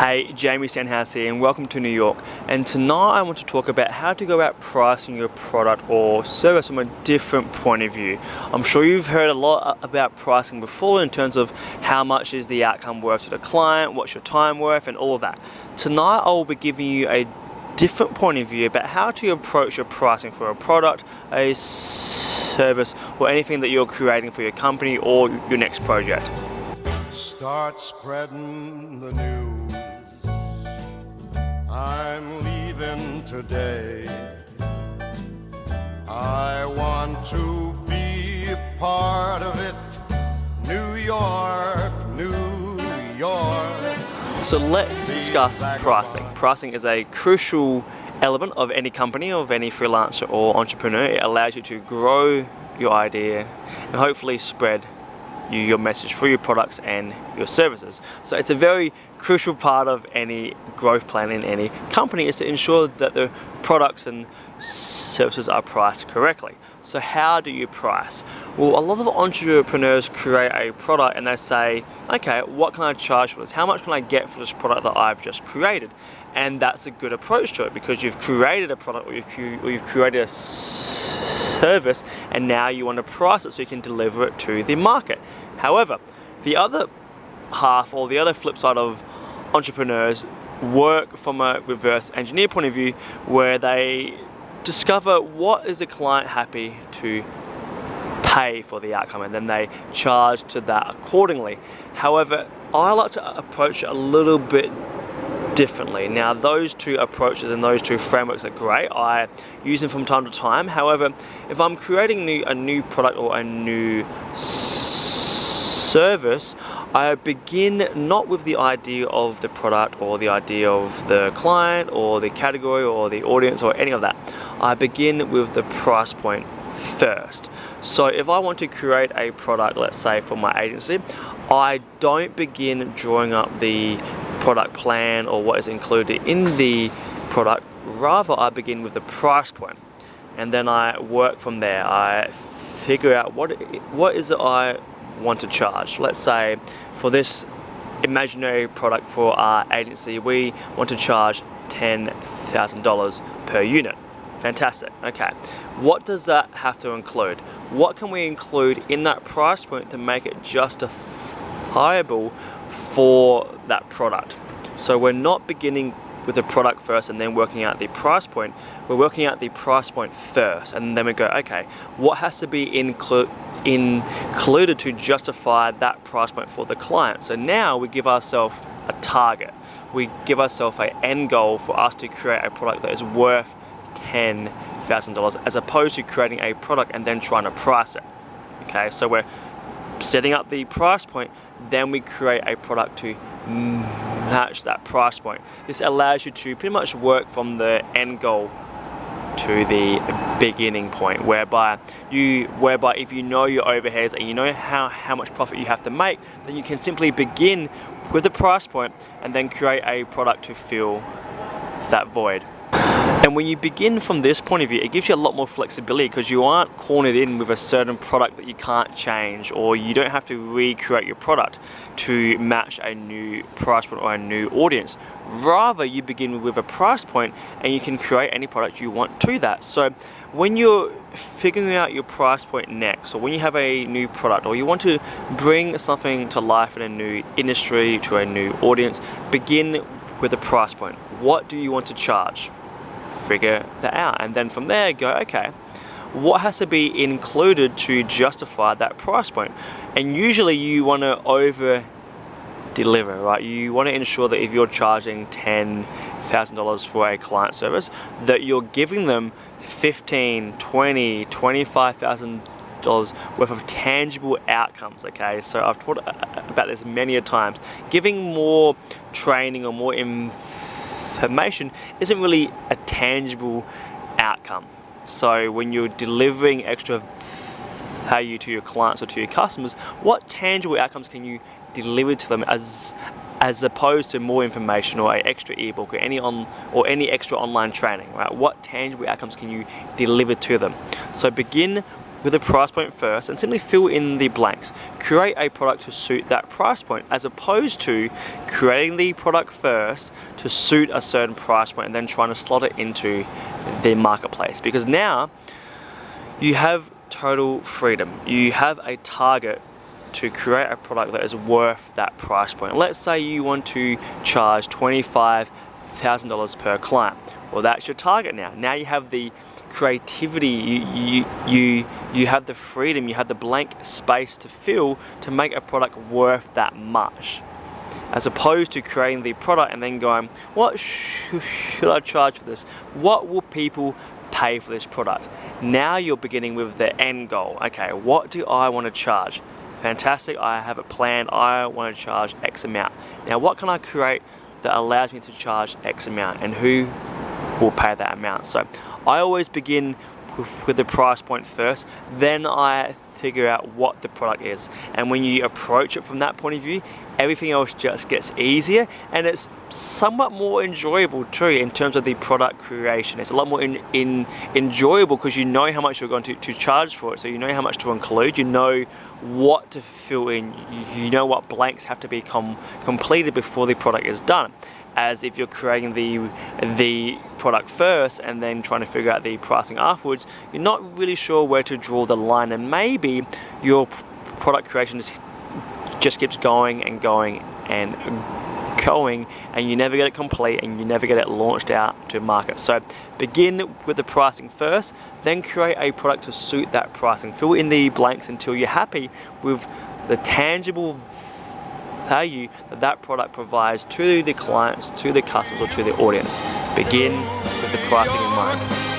Hey, Jamie Stenhouse here and welcome to New York. And tonight I want to talk about how to go about pricing your product or service from a different point of view. I'm sure you've heard a lot about pricing before in terms of how much is the outcome worth to the client, what's your time worth, and all of that. Tonight I will be giving you a different point of view about how to approach your pricing for a product, a service, or anything that you're creating for your company or your next project. Start spreading the news. I'm leaving today. I want to be a part of it. New York, New York. So let's discuss pricing. Pricing is a crucial element of any company, of any freelancer or entrepreneur. It allows you to grow your idea and hopefully spread your message for your products and your services. So it's a very crucial part of any growth plan in any company, is to ensure that the products and services are priced correctly. So how do you price? Well, a lot of entrepreneurs create a product and they say, okay, what can I charge for this? How much can I get for this product that I've just created? And that's a good approach to it, because you've created a product or you've created a service, and now you want to price it so you can deliver it to the market. However, the other half, or the other flip side of entrepreneurs, work from a reverse engineer point of view, where they discover what is the client happy to pay for the outcome, and then they charge to that accordingly. However, I like to approach it a little bit differently. Now, those two approaches and those two frameworks are great. I use them from time to time. However, if I'm creating a new product or a new service, I begin not with the idea of the product or the idea of the client or the category or the audience or any of that. I begin with the price point first. So if I want to create a product, let's say for my agency, I don't begin drawing up the product plan or what is included in the product. Rather, I begin with the price point, and then I work from there. I figure out what is it I want to charge. Let's say for this imaginary product for our agency, we want to charge $10,000 per unit. Fantastic. Okay, what does that have to include? What can we include in that price point to make it justifiable for that product? So we're not beginning with the product first and then working out the price point. We're working out the price point first, and then we go, okay, what has to be included to justify that price point for the client? So now we give ourselves a target. We give ourselves an end goal for us to create a product that is worth $10,000, as opposed to creating a product and then trying to price it. Okay, so we're setting up the price point, then we create a product to match that price point. This allows you to pretty much work from the end goal to the beginning point, whereby if you know your overheads and you know how much profit you have to make, then you can simply begin with the price point and then create a product to fill that void. And when you begin from this point of view, it gives you a lot more flexibility, because you aren't cornered in with a certain product that you can't change, or you don't have to recreate your product to match a new price point or a new audience. Rather, you begin with a price point and you can create any product you want to that. So when you're figuring out your price point next, or when you have a new product, or you want to bring something to life in a new industry to a new audience, begin with a price point. What do you want to charge? Figure that out, and then from there go, okay, what has to be included to justify that price point? And usually you want to over deliver, right? You want to ensure that if you're charging $10,000 for a client service, that you're giving them $15,000, $20,000, $25,000 worth of tangible outcomes. Okay, so I've talked about this many a times. Giving more training or more information isn't really a tangible outcome. So when you're delivering extra value to your clients or to your customers, what tangible outcomes can you deliver to them as opposed to more information or an extra ebook or any extra online training, right? What tangible outcomes can you deliver to them? So begin with a price point first and simply fill in the blanks. Create a product to suit that price point, as opposed to creating the product first to suit a certain price point and then trying to slot it into the marketplace. Because now you have total freedom. You have a target to create a product that is worth that price point. Let's say you want to charge $25,000 per client. Well, that's your target now. Now you have the creativity, you have the freedom, you have the blank space to fill to make a product worth that much. As opposed to creating the product and then going, what should I charge for this? What will people pay for this product? Now you're beginning with the end goal. Okay, what do I want to charge? Fantastic, I have it planned, I want to charge X amount. Now what can I create that allows me to charge X amount, and who will pay that amount? So I always begin with the price point first, then I figure out what the product is. And when you approach it from that point of view, everything else just gets easier, and it's somewhat more enjoyable too in terms of the product creation. It's a lot more enjoyable because you know how much you're going to charge for it, so you know how much to include, you know what to fill in, you know what blanks have to be completed before the product is done. As if you're creating the product first and then trying to figure out the pricing afterwards, you're not really sure where to draw the line, and maybe your product creation just keeps going and going and going, and you never get it complete and you never get it launched out to market. So begin with the pricing first, then create a product to suit that pricing. Fill in the blanks until you're happy with the tangible value that product provides to the clients, to the customers, or to the audience. Begin with the pricing in mind.